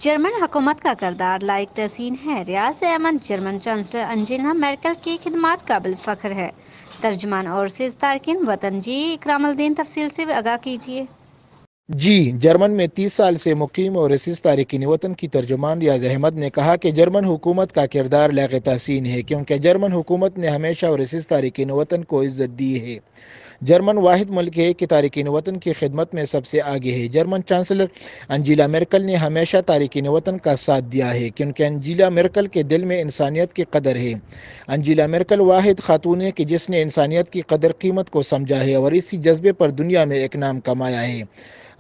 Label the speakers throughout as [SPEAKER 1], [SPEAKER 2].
[SPEAKER 1] German حکومت کا کردار لائق تحسین ہے۔ ریاض امن جرمن چانسلر انجیلا میرکل کی خدمات قابل فخر ہے۔ ترجمان اور عزیز تارکین وطن، جی اکرام الدین تفصیل سے آگاہ کیجیے۔
[SPEAKER 2] جرمن میں 30 سال سے مقیم اور عزیز تارکین وطن کی ترجمان ریاض احمد نے کہا کہ جرمن حکومت کا کردار لائق تحسین ہے، کیونکہ جرمن حکومت نے ہمیشہ اور عزیز تارکین وطن کو عزت دی ہے۔ جرمن واحد ملک ہے کہ تارکین وطن کی خدمت میں سب سے آگے ہے۔ جرمن چانسلر انجیلا میرکل نے ہمیشہ تارکین وطن کا ساتھ دیا ہے، کیونکہ انجیلا میرکل کے دل میں انسانیت کی قدر ہے۔ انجیلا میرکل واحد خاتون ہے کہ جس نے انسانیت کی قدر قیمت کو سمجھا ہے اور اسی جذبے پر دنیا میں ایک نام کمایا ہے۔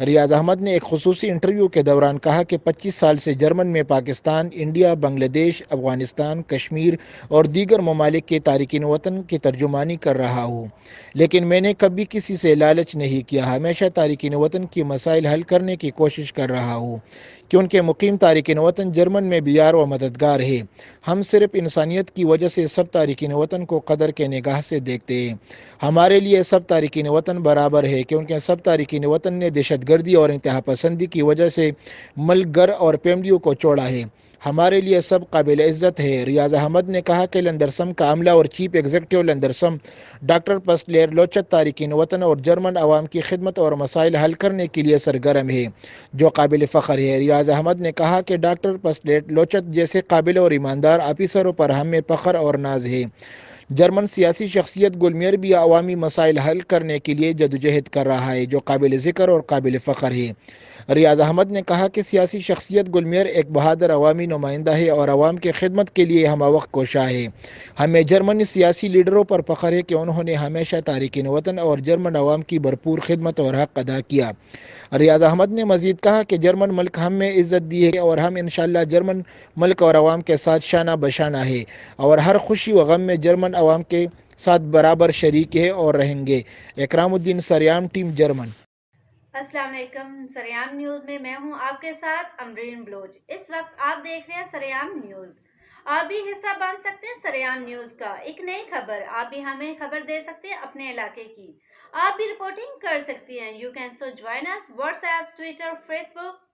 [SPEAKER 2] ریاض احمد نے ایک خصوصی انٹرویو کے دوران کہا کہ 25 سال سے جرمن میں پاکستان، انڈیا، بنگلہ دیش، افغانستان، کشمیر اور دیگر ممالک کے تارکین وطن کی ترجمانی کر رہا ہوں، لیکن میں نے کبھی کسی سے لالچ نہیں کیا۔ ہمیشہ تارکین وطن کی مسائل حل کرنے کی کوشش کر رہا ہوں، کیونکہ مقیم تارکین وطن جرمن میں بیدار و مددگار ہے۔ ہم صرف انسانیت کی وجہ سے سب تارکین وطن کو قدر کے نگاہ سے دیکھتے ہیں۔ ہمارے لیے سب تارکین وطن برابر ہے، کیونکہ سب تارکین وطن نے دہشت گردی اور انتہا پسندی کی وجہ سے ملک، گھر اور فیملیوں کو چھوڑا ہے۔ ہمارے لیے سب قابل عزت ہے۔ ریاض احمد نے کہا کہ لندرسم کا عملہ اور چیف ایگزیکٹو لندرسم ڈاکٹر پسٹلیر لوچت تارکین وطن اور جرمن عوام کی خدمت اور مسائل حل کرنے کے لیے سرگرم ہے، جو قابل فخر ہے۔ ریاض احمد نے کہا کہ ڈاکٹر پسٹلیر لوچت جیسے قابل اور ایماندار آفیسروں پر ہمیں فخر اور ناز ہے۔ جرمن سیاسی شخصیت گولمیئر بھی عوامی مسائل حل کرنے کے لیے جدوجہد کر رہا ہے، جو قابل ذکر اور قابل فخر ہے۔ ریاض احمد نے کہا کہ سیاسی شخصیت گولمیئر ایک بہادر عوامی نمائندہ ہے اور عوام کی خدمت کے لیے ہمہ وقت کوشاں ہے۔ ہمیں جرمنی سیاسی لیڈروں پر فخر ہے کہ انہوں نے ہمیشہ تارکین وطن اور جرمن عوام کی بھرپور خدمت اور حق ادا کیا۔ ریاض احمد نے مزید کہا کہ جرمن ملک ہم میں عزت دی ہے اور ہم انشاءاللہ جرمن ملک اور عوام کے ساتھ شانہ بشانہ ہے اور ہر خوشی و غم میں جرمن عوام کے ساتھ برابر شریک ہے اور رہیں گے۔ اکرام الدین، سریام ٹیم، جرمن۔
[SPEAKER 1] السلام علیکم، سریام نیوز میں میں ہوں آپ کے ساتھ امرین بلوچ۔ اس وقت آپ دیکھ رہے ہیں سریام نیوز۔ آپ بھی حصہ بن سکتے ہیں سریام نیوز کا۔ ایک نئی خبر، آپ بھی ہمیں خبر دے سکتے ہیں اپنے علاقے کی۔ آپ بھی رپورٹنگ کر سکتی ہیں۔ یو کین سو جوائن اس واٹس ایپ، ٹویٹر، فیس بک